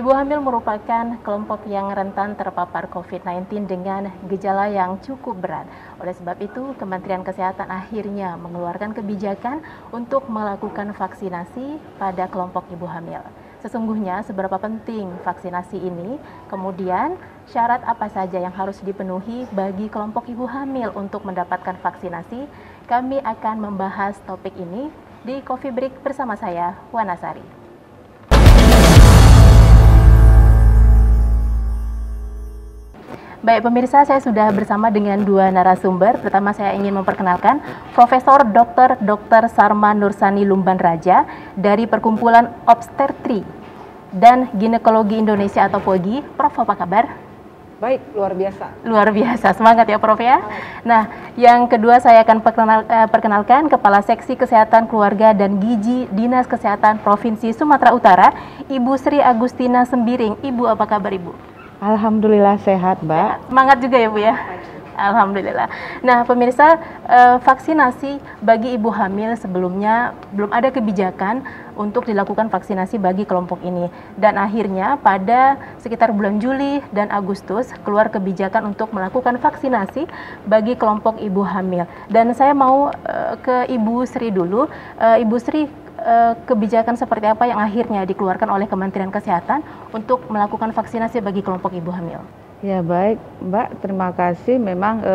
Ibu hamil merupakan kelompok yang rentan terpapar COVID-19 dengan gejala yang cukup berat. Oleh sebab itu, Kementerian Kesehatan akhirnya mengeluarkan kebijakan untuk melakukan vaksinasi pada kelompok ibu hamil. Sesungguhnya seberapa penting vaksinasi ini, kemudian syarat apa saja yang harus dipenuhi bagi kelompok ibu hamil untuk mendapatkan vaksinasi, kami akan membahas topik ini di Coffee Break bersama saya, Wana Sari. Baik pemirsa, saya sudah bersama dengan dua narasumber. Pertama saya ingin memperkenalkan Profesor Dr. Sarma Nursani Lumban Raja dari Perkumpulan Obstetri dan Ginekologi Indonesia atau POGI. Prof, apa kabar? Baik, luar biasa. Luar biasa, semangat ya Prof ya. Nah, yang kedua saya akan perkenalkan Kepala Seksi Kesehatan Keluarga dan Gizi Dinas Kesehatan Provinsi Sumatera Utara, Ibu Sri Agustina Sembiring. Ibu, apa kabar Ibu? Alhamdulillah sehat, Mbak. Semangat juga ya Bu ya. Alhamdulillah. Nah pemirsa, vaksinasi bagi ibu hamil sebelumnya belum ada kebijakan untuk dilakukan vaksinasi bagi kelompok ini. Dan akhirnya pada sekitar bulan Juli dan Agustus keluar kebijakan untuk melakukan vaksinasi bagi kelompok ibu hamil. Dan saya mau ke Ibu Sri dulu. Ibu Sri, kebijakan seperti apa yang akhirnya dikeluarkan oleh Kementerian Kesehatan untuk melakukan vaksinasi bagi kelompok ibu hamil? Ya baik Mbak, terima kasih. Memang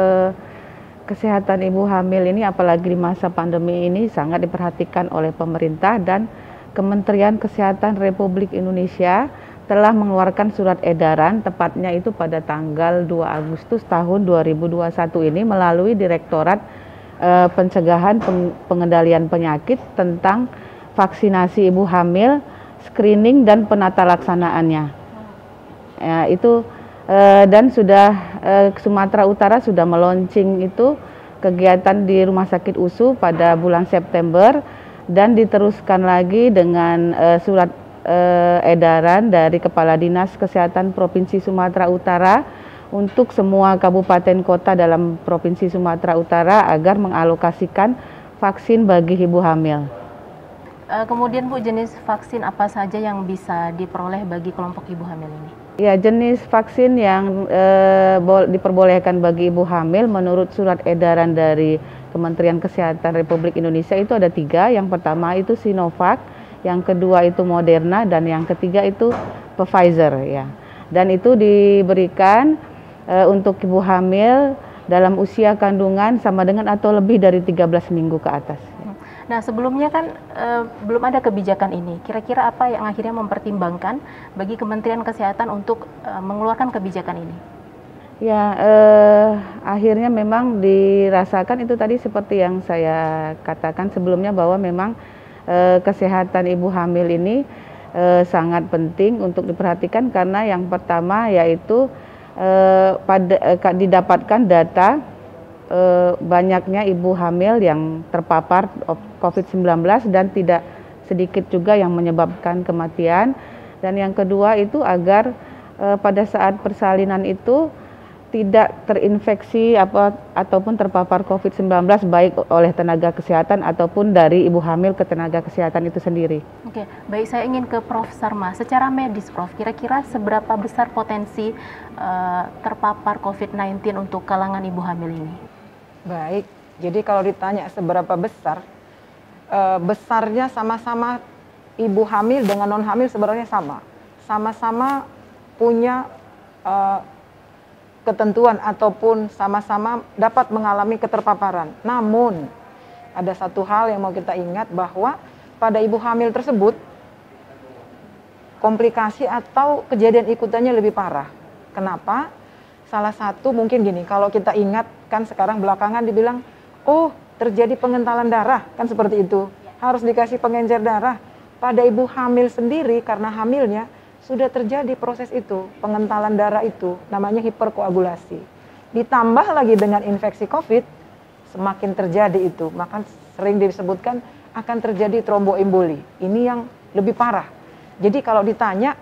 kesehatan ibu hamil ini apalagi di masa pandemi ini sangat diperhatikan oleh pemerintah, dan Kementerian Kesehatan Republik Indonesia telah mengeluarkan surat edaran, tepatnya itu pada tanggal 2 Agustus tahun 2021 ini melalui Direktorat Pencegahan Pengendalian Penyakit tentang vaksinasi ibu hamil, screening dan penata laksanaannya. Ya, itu dan sudah Sumatera Utara sudah meluncing itu kegiatan di Rumah Sakit USU pada bulan September, dan diteruskan lagi dengan surat edaran dari Kepala Dinas Kesehatan Provinsi Sumatera Utara untuk semua kabupaten kota dalam Provinsi Sumatera Utara agar mengalokasikan vaksin bagi ibu hamil. Kemudian Bu, jenis vaksin apa saja yang bisa diperoleh bagi kelompok ibu hamil ini? Ya, jenis vaksin yang diperbolehkan bagi ibu hamil menurut surat edaran dari Kementerian Kesehatan Republik Indonesia itu ada 3. Yang pertama itu Sinovac, yang kedua itu Moderna, dan yang ketiga itu Pfizer ya. Dan itu diberikan untuk ibu hamil dalam usia kandungan sama dengan atau lebih dari 13 minggu ke atas. Nah sebelumnya kan belum ada kebijakan ini. Kira-kira apa yang akhirnya mempertimbangkan bagi Kementerian Kesehatan untuk mengeluarkan kebijakan ini? Ya, akhirnya memang dirasakan itu tadi seperti yang saya katakan sebelumnya, bahwa memang kesehatan ibu hamil ini sangat penting untuk diperhatikan, karena yang pertama yaitu didapatkan data banyaknya ibu hamil yang terpapar COVID-19 dan tidak sedikit juga yang menyebabkan kematian. Dan yang kedua itu agar pada saat persalinan itu tidak terinfeksi ataupun terpapar COVID-19 baik oleh tenaga kesehatan ataupun dari ibu hamil ke tenaga kesehatan itu sendiri. Oke, baik, saya ingin ke Prof. Sarma. Secara medis Prof, kira-kira seberapa besar potensi terpapar COVID-19 untuk kalangan ibu hamil ini? Baik, jadi kalau ditanya seberapa besar, besarnya sama-sama ibu hamil dengan non hamil sebenarnya sama. Sama-sama punya ketentuan ataupun sama-sama dapat mengalami keterpaparan. Namun, ada satu hal yang mau kita ingat, bahwa pada ibu hamil tersebut, komplikasi atau kejadian ikutannya lebih parah. Kenapa? Salah satu mungkin gini, kalau kita ingat kan sekarang belakangan dibilang, oh terjadi pengentalan darah, kan seperti itu. Harus dikasih pengencer darah. Pada ibu hamil sendiri karena hamilnya sudah terjadi proses itu, pengentalan darah itu, namanya hiperkoagulasi. Ditambah lagi dengan infeksi COVID, semakin terjadi itu, maka sering disebutkan akan terjadi tromboemboli. Ini yang lebih parah. Jadi kalau ditanya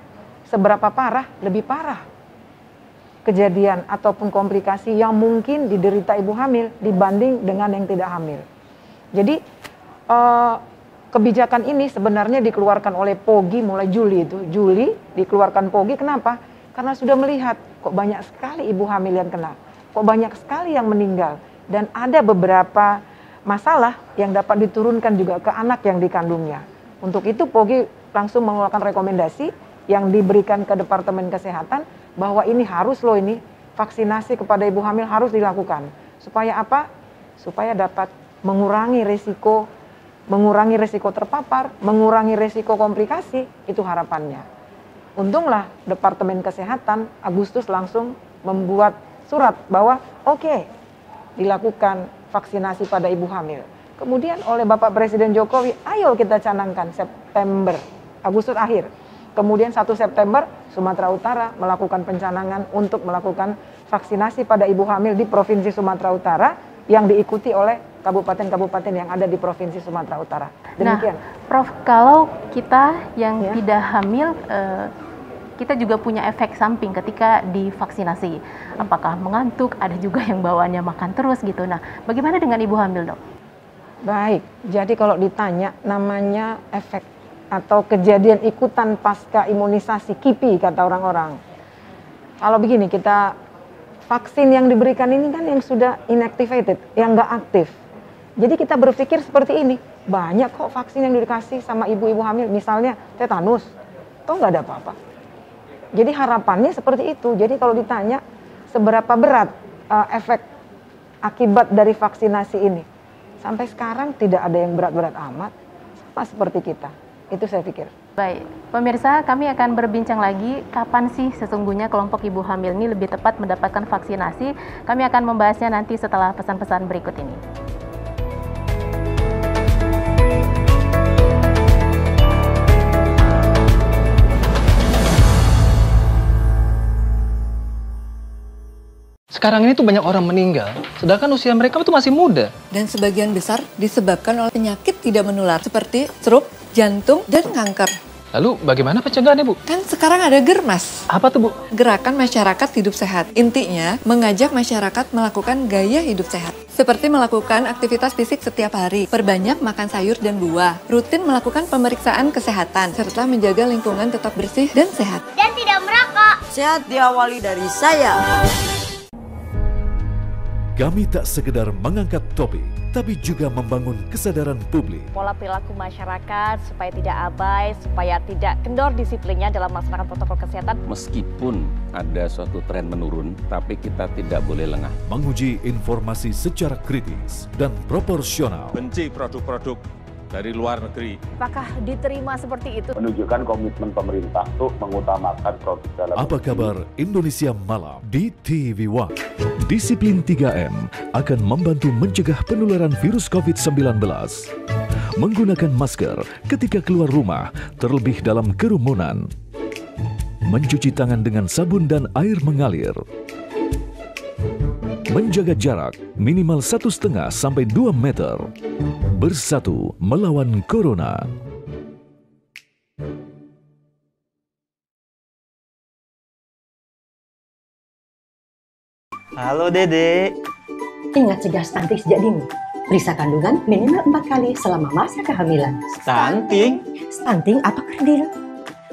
seberapa parah, lebih parah kejadian ataupun komplikasi yang mungkin diderita ibu hamil dibanding dengan yang tidak hamil. Jadi kebijakan ini sebenarnya dikeluarkan oleh POGI mulai Juli itu. Juli dikeluarkan POGI, kenapa? Karena sudah melihat kok banyak sekali ibu hamil yang kena, kok banyak sekali yang meninggal. Dan ada beberapa masalah yang dapat diturunkan juga ke anak yang dikandungnya. Untuk itu POGI langsung mengeluarkan rekomendasi yang diberikan ke Departemen Kesehatan bahwa ini harus loh, ini vaksinasi kepada ibu hamil harus dilakukan. Supaya apa? Supaya dapat mengurangi risiko terpapar, mengurangi risiko komplikasi, itu harapannya. Untunglah Departemen Kesehatan Agustus langsung membuat surat bahwa oke, dilakukan vaksinasi pada ibu hamil. Kemudian oleh Bapak Presiden Jokowi, ayo kita canangkan September, Agustus akhir. Kemudian 1 September Sumatera Utara melakukan pencanangan untuk melakukan vaksinasi pada ibu hamil di Provinsi Sumatera Utara yang diikuti oleh kabupaten-kabupaten yang ada di Provinsi Sumatera Utara. Demikian. Nah, Prof, kalau kita yang tidak hamil, kita juga punya efek samping ketika divaksinasi. Apakah mengantuk, ada juga yang bawaannya makan terus gitu. Nah, bagaimana dengan ibu hamil, Dok? Baik, jadi kalau ditanya namanya efek atau kejadian ikutan pasca imunisasi KIPI kata orang-orang. Kalau begini, kita vaksin yang diberikan ini kan yang sudah inactivated, yang nggak aktif. Jadi kita berpikir seperti ini, banyak kok vaksin yang dikasih sama ibu-ibu hamil, misalnya tetanus, toh nggak ada apa-apa. Jadi harapannya seperti itu. Jadi kalau ditanya seberapa berat efek akibat dari vaksinasi ini, sampai sekarang tidak ada yang berat-berat amat, sama seperti kita. Itu saya pikir. Baik, pemirsa, kami akan berbincang lagi kapan sih sesungguhnya kelompok ibu hamil ini lebih tepat mendapatkan vaksinasi. Kami akan membahasnya nanti setelah pesan-pesan berikut ini. Sekarang ini tuh banyak orang meninggal, sedangkan usia mereka itu masih muda. Dan sebagian besar disebabkan oleh penyakit tidak menular seperti stroke, jantung, dan kanker. Lalu bagaimana pencegahannya, Bu? Kan sekarang ada Germas. Apa tuh, Bu? Gerakan Masyarakat Hidup Sehat. Intinya, mengajak masyarakat melakukan gaya hidup sehat. Seperti melakukan aktivitas fisik setiap hari, perbanyak makan sayur dan buah, rutin melakukan pemeriksaan kesehatan, serta menjaga lingkungan tetap bersih dan sehat. Dan tidak merokok. Sehat diawali dari saya. Kami tak sekedar mengangkat topik, tapi juga membangun kesadaran publik. Pola perilaku masyarakat supaya tidak abai, supaya tidak kendor disiplinnya dalam melaksanakan protokol kesehatan. Meskipun ada suatu tren menurun, tapi kita tidak boleh lengah. Menguji informasi secara kritis dan proporsional. Benci produk-produk dari luar negeri. Apakah diterima seperti itu? Menunjukkan komitmen pemerintah untuk mengutamakan produk dalam Apa kabar Indonesia Malam di TV One? Disiplin 3M akan membantu mencegah penularan virus COVID-19. Menggunakan masker ketika keluar rumah, terlebih dalam kerumunan. Mencuci tangan dengan sabun dan air mengalir. Menjaga jarak minimal 1,5 sampai 2 meter. Bersatu melawan Corona. Halo Dede. Ingat cegah stunting sejak dini. Periksa kandungan minimal 4 kali selama masa kehamilan. Stunting? Stunting atau kerdil.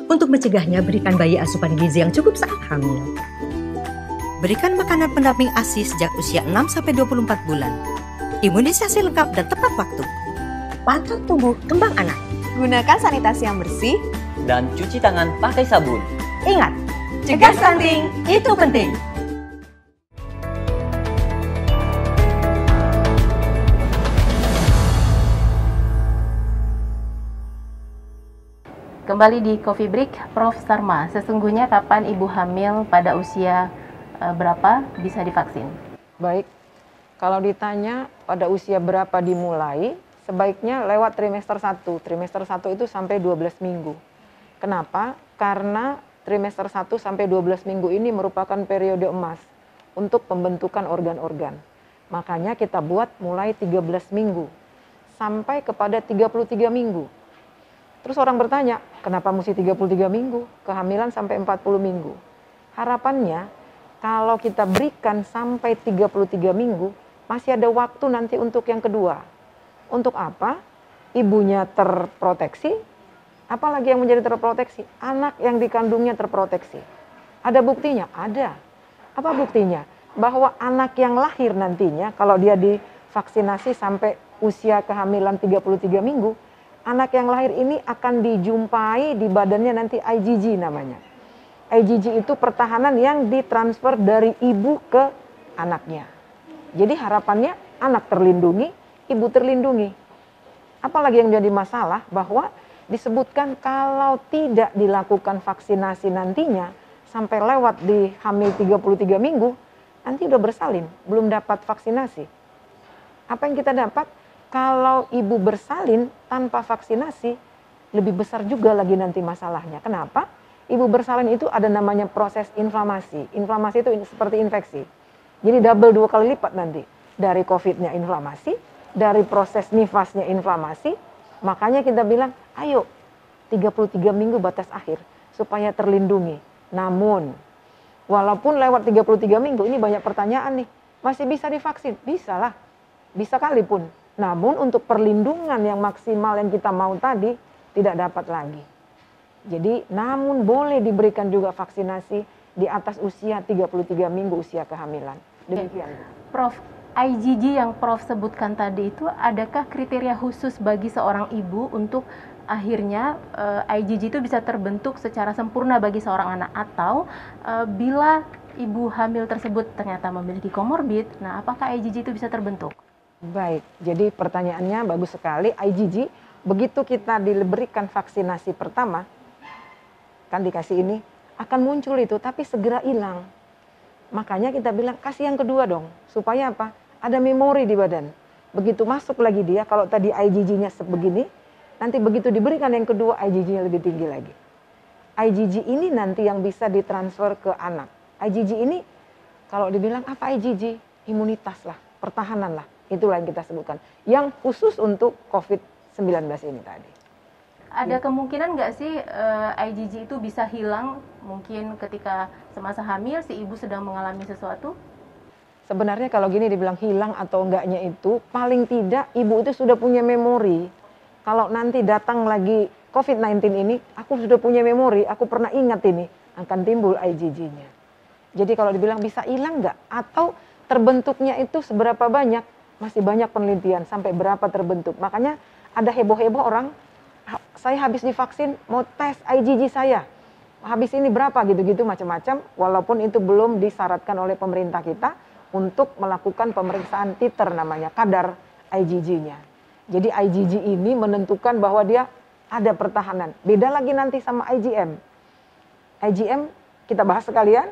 Untuk mencegahnya, berikan bayi asupan gizi yang cukup saat hamil. Berikan makanan pendamping ASI sejak usia 6-24 bulan. Imunisasi lengkap dan tepat waktu. Pantau tumbuh kembang anak. Gunakan sanitasi yang bersih. Dan cuci tangan pakai sabun. Ingat, cegah stunting itu penting. Kembali di Coffee Break, Prof. Sarma, sesungguhnya kapan ibu hamil pada usia berapa bisa divaksin? Baik, kalau ditanya pada usia berapa dimulai, sebaiknya lewat trimester 1. Trimester 1 itu sampai 12 minggu. Kenapa? Karena trimester 1 sampai 12 minggu ini merupakan periode emas untuk pembentukan organ-organ. Makanya kita buat mulai 13 minggu sampai kepada 33 minggu. Terus orang bertanya, kenapa mesti 33 minggu? Kehamilan sampai 40 minggu. Harapannya, kalau kita berikan sampai 33 minggu, masih ada waktu nanti untuk yang kedua. Untuk apa? ibunya terproteksi, apalagi yang menjadi terproteksi? Anak yang dikandungnya terproteksi. Ada buktinya? Ada. Apa buktinya? Bahwa anak yang lahir nantinya, kalau dia divaksinasi sampai usia kehamilan 33 minggu, anak yang lahir ini akan dijumpai di badannya nanti IgG namanya. IgG itu pertahanan yang ditransfer dari ibu ke anaknya. Jadi harapannya anak terlindungi, ibu terlindungi. Apalagi yang menjadi masalah bahwa disebutkan kalau tidak dilakukan vaksinasi nantinya sampai lewat di hamil 33 minggu, nanti udah bersalin, belum dapat vaksinasi. Apa yang kita dapat? Kalau ibu bersalin tanpa vaksinasi, lebih besar juga lagi nanti masalahnya. Kenapa? Ibu bersalin itu ada namanya proses inflamasi. Inflamasi itu seperti infeksi. Jadi double 2 kali lipat nanti. Dari COVID-nya inflamasi, dari proses nifasnya inflamasi, makanya kita bilang, ayo 33 minggu batas akhir supaya terlindungi. Namun, walaupun lewat 33 minggu, ini banyak pertanyaan nih, masih bisa divaksin? Bisa lah, bisa kali pun. Namun untuk perlindungan yang maksimal yang kita mau tadi, tidak dapat lagi. Jadi, namun boleh diberikan juga vaksinasi di atas usia 33 minggu usia kehamilan. Demikian. Prof, IgG yang Prof sebutkan tadi itu adakah kriteria khusus bagi seorang ibu untuk akhirnya IgG itu bisa terbentuk secara sempurna bagi seorang anak, atau bila ibu hamil tersebut ternyata memiliki komorbid, nah apakah IgG itu bisa terbentuk? Baik, jadi pertanyaannya bagus sekali. IgG, begitu kita diberikan vaksinasi pertama, kan dikasih ini, akan muncul itu, tapi segera hilang. Makanya kita bilang kasih yang kedua dong, supaya apa? Ada memori di badan. Begitu masuk lagi dia, kalau tadi IgG-nya sebegini, nanti begitu diberikan yang kedua, IgG-nya lebih tinggi lagi. IgG ini nanti yang bisa ditransfer ke anak. IgG ini, kalau dibilang apa IgG? Imunitas lah, pertahanan lah. Itulah yang kita sebutkan. Yang khusus untuk COVID-19 ini tadi. Ada kemungkinan nggak sih IgG itu bisa hilang mungkin ketika semasa hamil si ibu sedang mengalami sesuatu? Sebenarnya kalau gini dibilang hilang atau enggaknya itu, paling tidak ibu itu sudah punya memori. Kalau nanti datang lagi COVID-19 ini, aku sudah punya memori, aku pernah ingat ini, akan timbul IgG-nya. Jadi kalau dibilang bisa hilang nggak? Atau terbentuknya itu seberapa banyak? Masih banyak penelitian sampai berapa terbentuk. Makanya ada heboh-heboh orang, saya habis divaksin, mau tes IgG saya. Habis ini berapa gitu-gitu macam-macam, walaupun itu belum disyaratkan oleh pemerintah kita untuk melakukan pemeriksaan titer namanya, kadar IgG-nya. Jadi IgG ini menentukan bahwa dia ada pertahanan. Beda lagi nanti sama IgM. IgM kita bahas sekalian.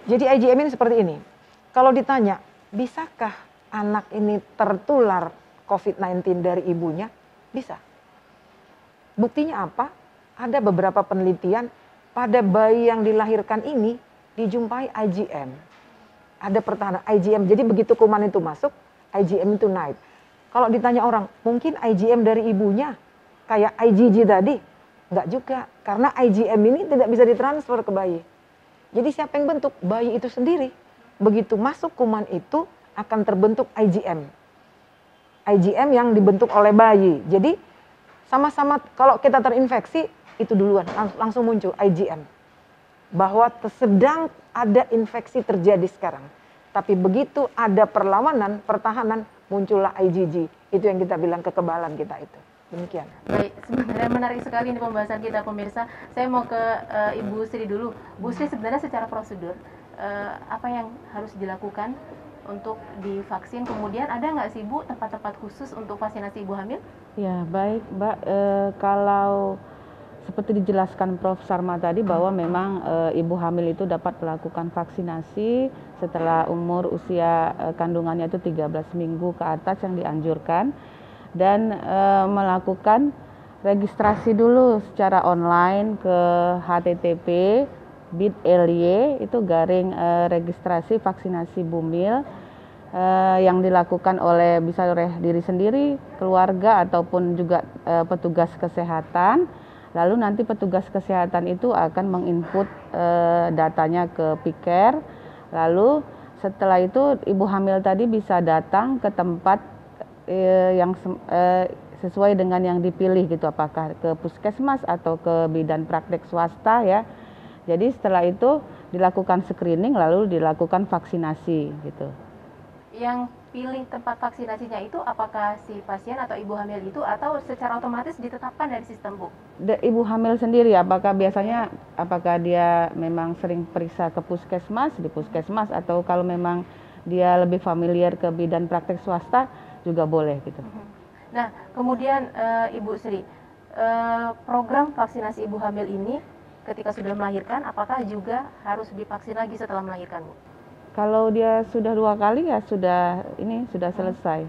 Jadi IgM ini seperti ini. Kalau ditanya, bisakah anak ini tertular COVID-19 dari ibunya? Bisa. Buktinya apa? Ada beberapa penelitian pada bayi yang dilahirkan ini dijumpai IgM. Ada pertahanan IgM. Jadi begitu kuman itu masuk, IgM itu naik. Kalau ditanya orang, mungkin IgM dari ibunya kayak IgG tadi? Enggak juga, karena IgM ini tidak bisa ditransfer ke bayi. Jadi siapa yang bentuk? Bayi itu sendiri. Begitu masuk kuman itu akan terbentuk IgM. IgM yang dibentuk oleh bayi. Jadi sama-sama kalau kita terinfeksi, itu duluan langsung muncul IgM. Bahwa sedang ada infeksi terjadi sekarang. Tapi begitu ada perlawanan, pertahanan, muncullah IgG. Itu yang kita bilang kekebalan kita itu. Demikian. Baik, sebenarnya menarik sekali ini pembahasan kita pemirsa. Saya mau ke Ibu Sri dulu. Bu Sri, sebenarnya secara prosedur, apa yang harus dilakukan untuk divaksin? Kemudian ada nggak sih Bu tempat-tempat khusus untuk vaksinasi ibu hamil? Ya baik Mbak, kalau seperti dijelaskan Prof. Sarma tadi bahwa memang ibu hamil itu dapat melakukan vaksinasi setelah umur usia kandungannya itu 13 minggu ke atas yang dianjurkan, dan melakukan registrasi dulu secara online ke http://bit.ly itu garing registrasi vaksinasi Bumil yang dilakukan oleh bisa oleh diri sendiri, keluarga ataupun juga petugas kesehatan. Lalu nanti petugas kesehatan itu akan menginput datanya ke Piker. Lalu setelah itu ibu hamil tadi bisa datang ke tempat yang sesuai dengan yang dipilih gitu, apakah ke puskesmas atau ke bidan praktek swasta ya. Jadi setelah itu dilakukan screening lalu dilakukan vaksinasi gitu. Yang pilih tempat vaksinasinya itu apakah si pasien atau ibu hamil itu atau secara otomatis ditetapkan dari sistem, Bu? Ibu hamil sendiri apakah dia memang sering periksa ke puskesmas di puskesmas, atau kalau memang dia lebih familiar ke bidan praktek swasta juga boleh gitu. Nah, kemudian Ibu Sri, program vaksinasi ibu hamil ini ketika sudah melahirkan apakah juga harus divaksin lagi setelah melahirkan, Bu? Kalau dia sudah 2 kali ya sudah selesai.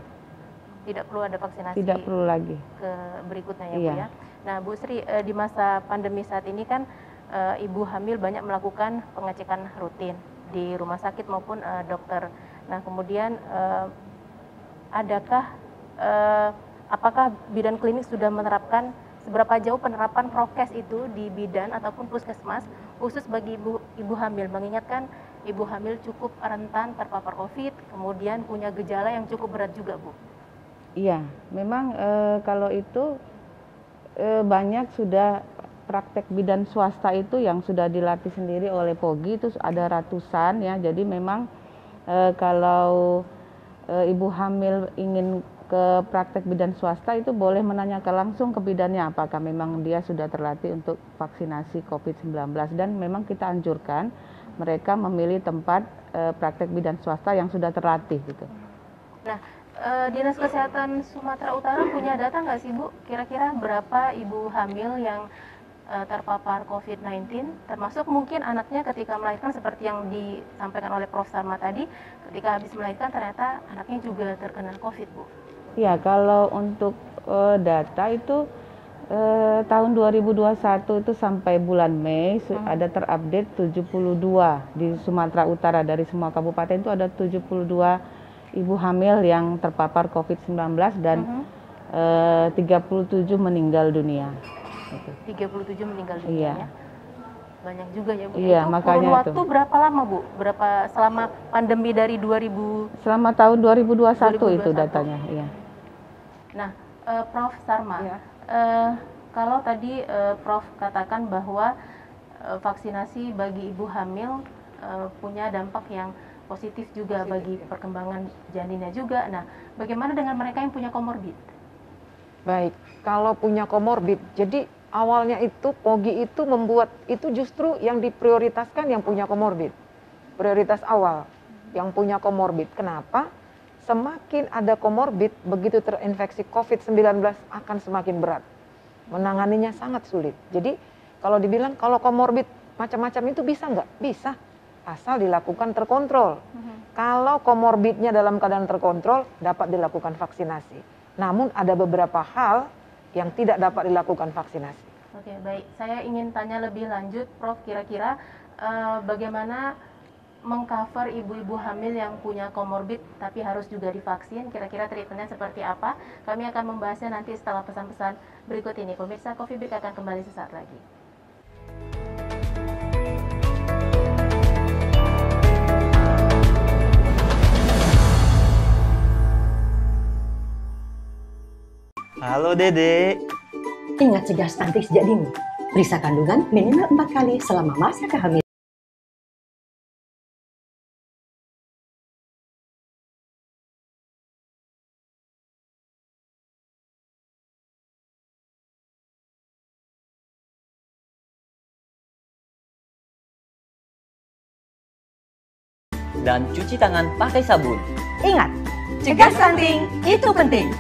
Tidak perlu ada vaksinasi. Tidak perlu lagi. Ke berikutnya ya, iya. Bu ya. Nah, Bu Sri, di masa pandemi saat ini kan ibu hamil banyak melakukan pengecekan rutin di rumah sakit maupun dokter. Nah, kemudian apakah bidan klinik sudah menerapkan, seberapa jauh penerapan prokes itu di bidan ataupun puskesmas khusus bagi ibu hamil, mengingatkan ibu hamil cukup rentan terpapar COVID, kemudian punya gejala yang cukup berat juga, Bu? Iya, memang kalau itu banyak sudah praktek bidan swasta itu yang sudah dilatih sendiri oleh POGI, itu ada ratusan ya. Jadi memang kalau ibu hamil ingin ke praktek bidan swasta itu boleh menanyakan langsung ke bidannya apakah memang dia sudah terlatih untuk vaksinasi COVID-19, dan memang kita anjurkan mereka memilih tempat praktek bidan swasta yang sudah terlatih gitu. Nah, Dinas Kesehatan Sumatera Utara punya data nggak sih, Bu? Kira-kira berapa ibu hamil yang terpapar COVID-19, termasuk mungkin anaknya ketika melahirkan seperti yang disampaikan oleh Prof. Sarma tadi, ketika habis melahirkan ternyata anaknya juga terkena COVID, Bu? Ya, kalau untuk data itu tahun 2021 itu sampai bulan Mei ada terupdate 72 di Sumatera Utara, dari semua kabupaten itu ada 72 ibu hamil yang terpapar COVID-19 dan 37 meninggal dunia. 37 meninggal dunia, iya. Ya? Banyak juga ya, Bu. Iya, itu makanya kurun waktu berapa lama, Bu? Selama pandemi dari 2000? Selama tahun 2021 itu datanya, iya. Nah, Prof. Sarma, ya. Kalau tadi Prof. katakan bahwa vaksinasi bagi ibu hamil punya dampak yang positif juga bagi perkembangan janinnya juga. Nah, bagaimana dengan mereka yang punya komorbid? Baik, kalau punya komorbid, jadi awalnya itu POGI itu membuat itu justru yang diprioritaskan yang punya komorbid. Prioritas awal yang punya komorbid. Kenapa? Semakin ada komorbid, begitu terinfeksi COVID-19 akan semakin berat. Menanganinya sangat sulit. Jadi kalau dibilang kalau komorbid macam-macam itu bisa nggak? Bisa, asal dilakukan terkontrol. Kalau komorbidnya dalam keadaan terkontrol, dapat dilakukan vaksinasi. Namun ada beberapa hal yang tidak dapat dilakukan vaksinasi. Oke, baik. Saya ingin tanya lebih lanjut, Prof. Kira-kira bagaimana mengcover ibu-ibu hamil yang punya komorbid tapi harus juga divaksin, kira-kira treatmentnya seperti apa? Kami akan membahasnya nanti setelah pesan-pesan berikut ini. Pemirsa, Coffee Break akan kembali sesaat lagi. Halo Dede. Ingat cegah stunting sejak dini. Periksa kandungan minimal 4 kali selama masa kehamilan. Dan cuci tangan pakai sabun. Ingat, cegah stunting itu penting.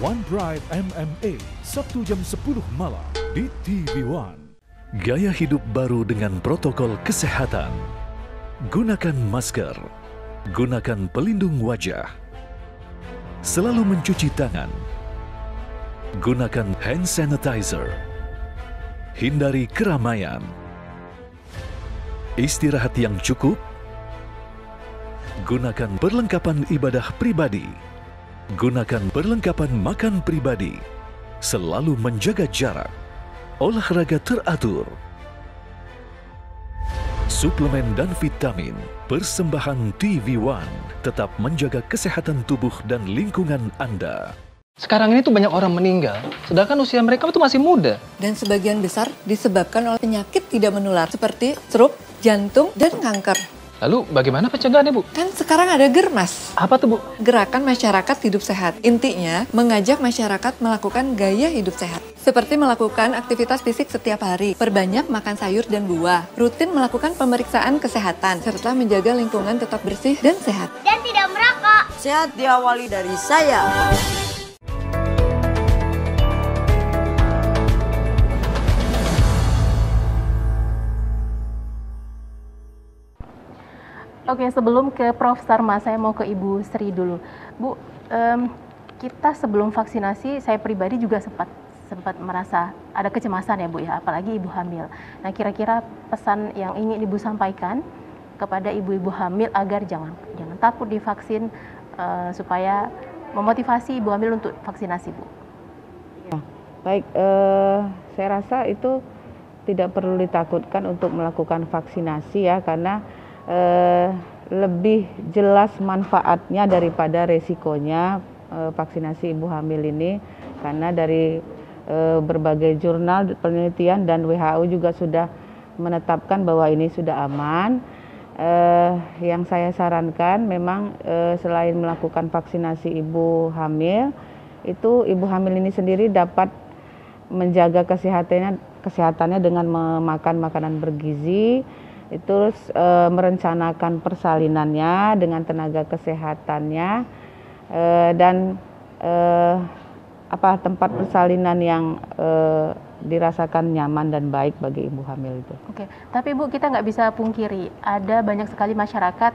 One Drive MMA, Sabtu jam 10 malam di TV One. Gaya hidup baru dengan protokol kesehatan. Gunakan masker. Gunakan pelindung wajah. Selalu mencuci tangan. Gunakan hand sanitizer. Hindari keramaian. Istirahat yang cukup. Gunakan perlengkapan ibadah pribadi. Gunakan perlengkapan makan pribadi. Selalu menjaga jarak. Olahraga teratur. Suplemen dan vitamin persembahan TV One tetap menjaga kesehatan tubuh dan lingkungan Anda. Sekarang ini tuh banyak orang meninggal, sedangkan usia mereka tuh masih muda. Dan sebagian besar disebabkan oleh penyakit tidak menular seperti stroke, jantung, dan kanker. Lalu bagaimana pencegahannya, Bu? Kan sekarang ada Germas. Apa tuh, Bu? Gerakan Masyarakat Hidup Sehat. Intinya, mengajak masyarakat melakukan gaya hidup sehat. Seperti melakukan aktivitas fisik setiap hari, perbanyak makan sayur dan buah, rutin melakukan pemeriksaan kesehatan, serta menjaga lingkungan tetap bersih dan sehat. Dan tidak merokok. Sehat diawali dari saya. Oke, sebelum ke Prof. Sarma, saya mau ke Ibu Sri dulu. Bu, kita sebelum vaksinasi, saya pribadi juga sempat merasa ada kecemasan ya Bu ya, apalagi ibu hamil. Nah, kira-kira pesan yang ingin Ibu sampaikan kepada ibu-ibu hamil agar jangan takut divaksin, supaya memotivasi ibu hamil untuk vaksinasi, Bu. Ya, baik, saya rasa itu tidak perlu ditakutkan untuk melakukan vaksinasi ya, karena lebih jelas manfaatnya daripada resikonya vaksinasi ibu hamil ini, karena dari berbagai jurnal penelitian dan WHO juga sudah menetapkan bahwa ini sudah aman. Yang saya sarankan memang selain melakukan vaksinasi ibu hamil, itu ibu hamil ini sendiri dapat menjaga kesehatannya dengan memakan makanan bergizi, terus merencanakan persalinannya dengan tenaga kesehatannya, dan tempat persalinan yang dirasakan nyaman dan baik bagi ibu hamil itu. Oke, tapi Bu, kita nggak bisa pungkiri ada banyak sekali masyarakat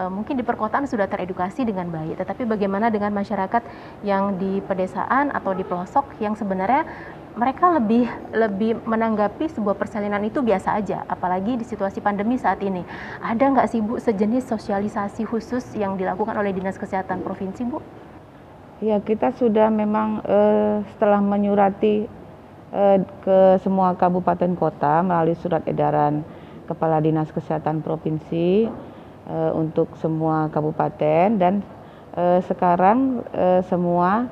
mungkin di perkotaan sudah teredukasi dengan baik, tetapi bagaimana dengan masyarakat yang di pedesaan atau di pelosok yang sebenarnya mereka lebih menanggapi sebuah persalinan itu biasa aja, apalagi di situasi pandemi saat ini. Ada nggak sih Bu sejenis sosialisasi khusus yang dilakukan oleh Dinas Kesehatan Provinsi, Bu? Ya, kita sudah memang setelah menyurati ke semua kabupaten kota melalui surat edaran Kepala Dinas Kesehatan Provinsi untuk semua kabupaten, dan sekarang semua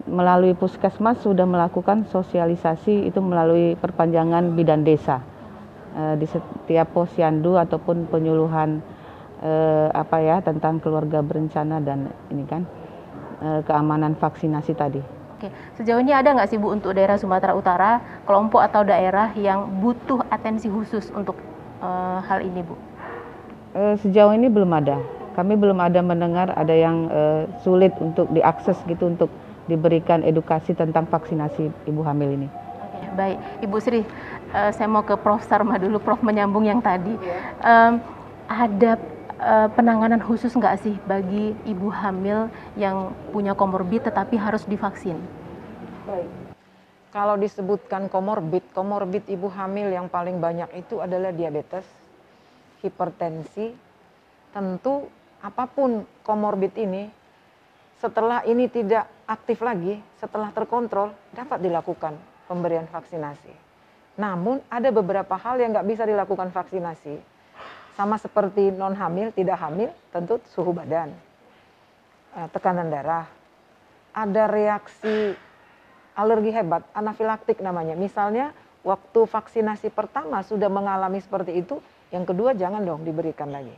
melalui puskesmas sudah melakukan sosialisasi itu melalui perpanjangan bidan desa di setiap posyandu ataupun penyuluhan tentang keluarga berencana dan ini kan keamanan vaksinasi tadi. Oke, sejauh ini ada nggak sih Bu untuk daerah Sumatera Utara, kelompok atau daerah yang butuh atensi khusus untuk hal ini, Bu? Sejauh ini belum ada. Kami belum ada mendengar ada yang sulit untuk diakses gitu untuk diberikan edukasi tentang vaksinasi ibu hamil ini. Oke, baik, Ibu Sri, saya mau ke Prof. Sarma dulu. Prof menyambung yang tadi. Ada penanganan khusus nggak sih bagi ibu hamil yang punya komorbid tetapi harus divaksin? Baik. Kalau disebutkan komorbid ibu hamil yang paling banyak itu adalah diabetes, hipertensi. Tentu apapun komorbid ini, setelah ini tidak aktif lagi, setelah terkontrol, dapat dilakukan pemberian vaksinasi. Namun ada beberapa hal yang nggak bisa dilakukan vaksinasi. Sama seperti non hamil, tidak hamil, tentu suhu badan, tekanan darah, ada reaksi alergi hebat, anafilaktik namanya. Misalnya waktu vaksinasi pertama sudah mengalami seperti itu, yang kedua jangan dong diberikan lagi.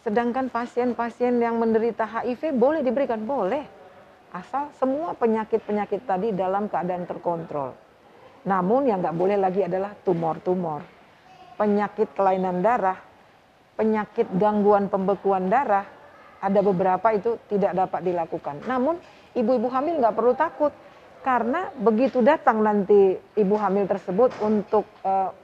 Sedangkan pasien-pasien yang menderita HIV boleh diberikan, boleh. Asal semua penyakit-penyakit tadi dalam keadaan terkontrol. Namun yang nggak boleh lagi adalah tumor-tumor. Penyakit kelainan darah, penyakit gangguan pembekuan darah, ada beberapa itu tidak dapat dilakukan. Namun ibu-ibu hamil nggak perlu takut. Karena begitu datang nanti ibu hamil tersebut untuk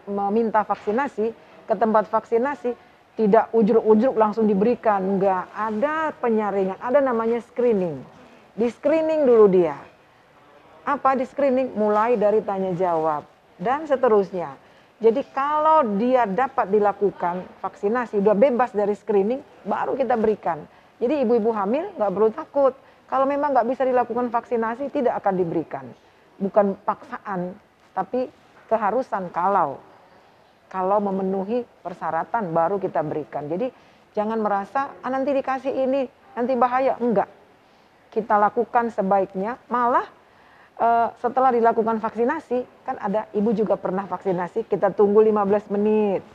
meminta vaksinasi ke tempat vaksinasi, tidak ujuk-ujuk langsung diberikan, enggak, ada penyaringan, ada namanya screening. Di screening dulu dia. Apa di screening? Mulai dari tanya jawab, dan seterusnya. Jadi kalau dia dapat dilakukan vaksinasi, udah bebas dari screening, baru kita berikan. Jadi ibu-ibu hamil nggak perlu takut. Kalau memang nggak bisa dilakukan vaksinasi, tidak akan diberikan. Bukan paksaan, tapi keharusan kalau memenuhi persyaratan baru kita berikan. Jadi jangan merasa nanti dikasih ini, nanti bahaya. Enggak. Kita lakukan sebaiknya, malah setelah dilakukan vaksinasi, kan ada ibu juga pernah vaksinasi, kita tunggu 15 menit.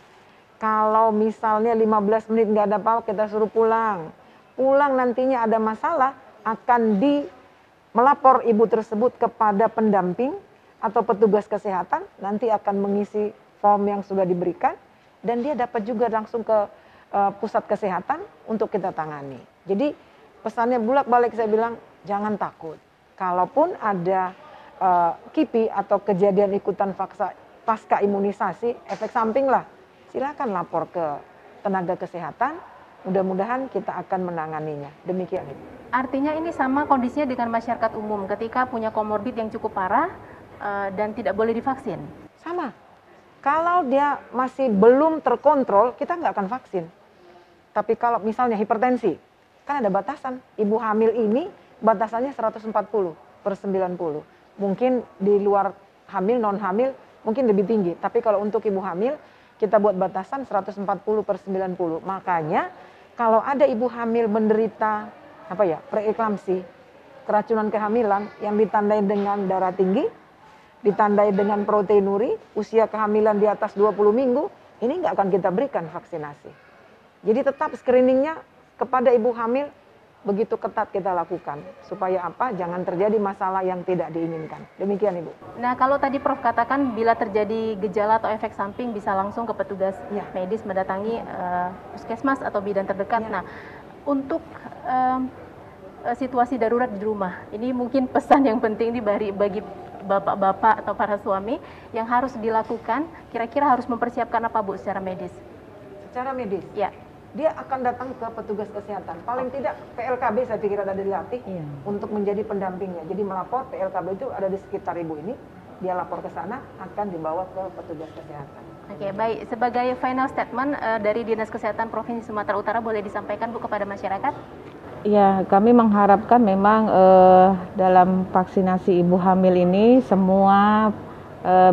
Kalau misalnya 15 menit nggak ada apa-apa, kita suruh pulang. Pulang nantinya ada masalah, akan melapor ibu tersebut kepada pendamping atau petugas kesehatan, nanti akan mengisi form yang sudah diberikan, dan dia dapat juga langsung ke pusat kesehatan untuk kita tangani. Jadi pesannya bolak-balik saya bilang, jangan takut. Kalaupun ada KIPI atau kejadian ikutan pasca imunisasi, efek samping lah, silakan lapor ke tenaga kesehatan, mudah-mudahan kita akan menanganinya. Demikian. Artinya ini sama kondisinya dengan masyarakat umum ketika punya komorbid yang cukup parah dan tidak boleh divaksin? Sama. Kalau dia masih belum terkontrol, kita nggak akan vaksin. Tapi kalau misalnya hipertensi, kan ada batasan. Ibu hamil ini batasannya 140/90. Mungkin di luar hamil, non hamil mungkin lebih tinggi. Tapi kalau untuk ibu hamil kita buat batasan 140/90. Makanya kalau ada ibu hamil menderita preeklamsi, keracunan kehamilan yang ditandai dengan darah tinggi, ditandai dengan proteinuri, usia kehamilan di atas 20 minggu, ini nggak akan kita berikan vaksinasi. Jadi tetap screeningnya kepada ibu hamil begitu ketat kita lakukan, supaya apa? Jangan terjadi masalah yang tidak diinginkan. Demikian Ibu. Nah, kalau tadi Prof katakan bila terjadi gejala atau efek samping bisa langsung ke petugas medis mendatangi puskesmas atau bidan terdekat. Nah, untuk situasi darurat di rumah, ini mungkin pesan yang penting bagi bapak-bapak atau para suami yang harus dilakukan, kira-kira harus mempersiapkan apa Bu secara medis? Secara medis? Ya. Dia akan datang ke petugas kesehatan. Paling tidak PLKB saya pikir ada dilatih untuk menjadi pendampingnya. Jadi melapor, PLKB itu ada di sekitar ibu ini, dia lapor ke sana, akan dibawa ke petugas kesehatan. Oke, baik. Sebagai final statement dari Dinas Kesehatan Provinsi Sumatera Utara boleh disampaikan Bu kepada masyarakat? Ya, kami mengharapkan memang dalam vaksinasi ibu hamil ini semua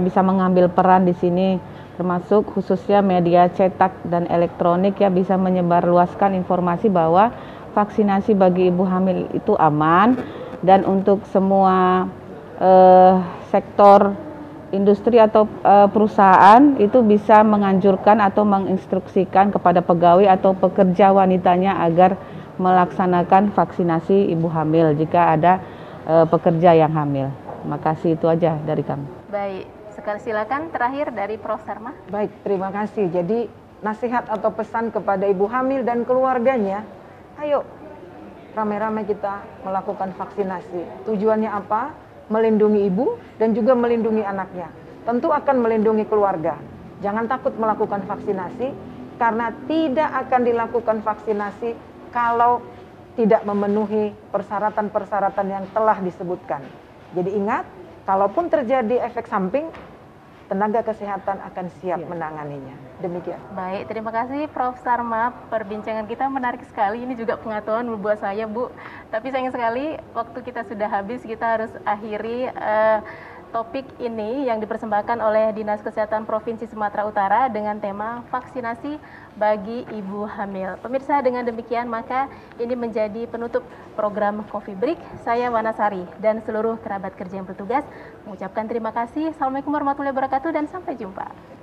bisa mengambil peran di sini, termasuk khususnya media cetak dan elektronik ya, bisa menyebarluaskan informasi bahwa vaksinasi bagi ibu hamil itu aman, dan untuk semua sektor industri atau perusahaan itu bisa menganjurkan atau menginstruksikan kepada pegawai atau pekerja wanitanya agar melaksanakan vaksinasi ibu hamil jika ada pekerja yang hamil. Makasih, itu aja dari kami. Baik. Silakan terakhir dari Prof. Sarma. Baik, terima kasih. Jadi nasihat atau pesan kepada ibu hamil dan keluarganya, ayo ramai-ramai kita melakukan vaksinasi. Tujuannya apa? Melindungi ibu dan juga melindungi anaknya. Tentu akan melindungi keluarga. Jangan takut melakukan vaksinasi, karena tidak akan dilakukan vaksinasi kalau tidak memenuhi persyaratan-persyaratan yang telah disebutkan. Jadi ingat, kalaupun terjadi efek samping, tenaga kesehatan akan siap menanganinya. Demikian. Baik, terima kasih Prof. Sarma. Perbincangan kita menarik sekali. Ini juga pengetahuan buat saya, Bu. Tapi sayang sekali waktu kita sudah habis. Kita harus akhiri topik ini yang dipersembahkan oleh Dinas Kesehatan Provinsi Sumatera Utara dengan tema vaksinasi bagi ibu hamil. Pemirsa, dengan demikian maka ini menjadi penutup program Coffee Break. Saya Wanasari dan seluruh kerabat kerja yang bertugas mengucapkan terima kasih. Assalamualaikum warahmatullahi wabarakatuh dan sampai jumpa.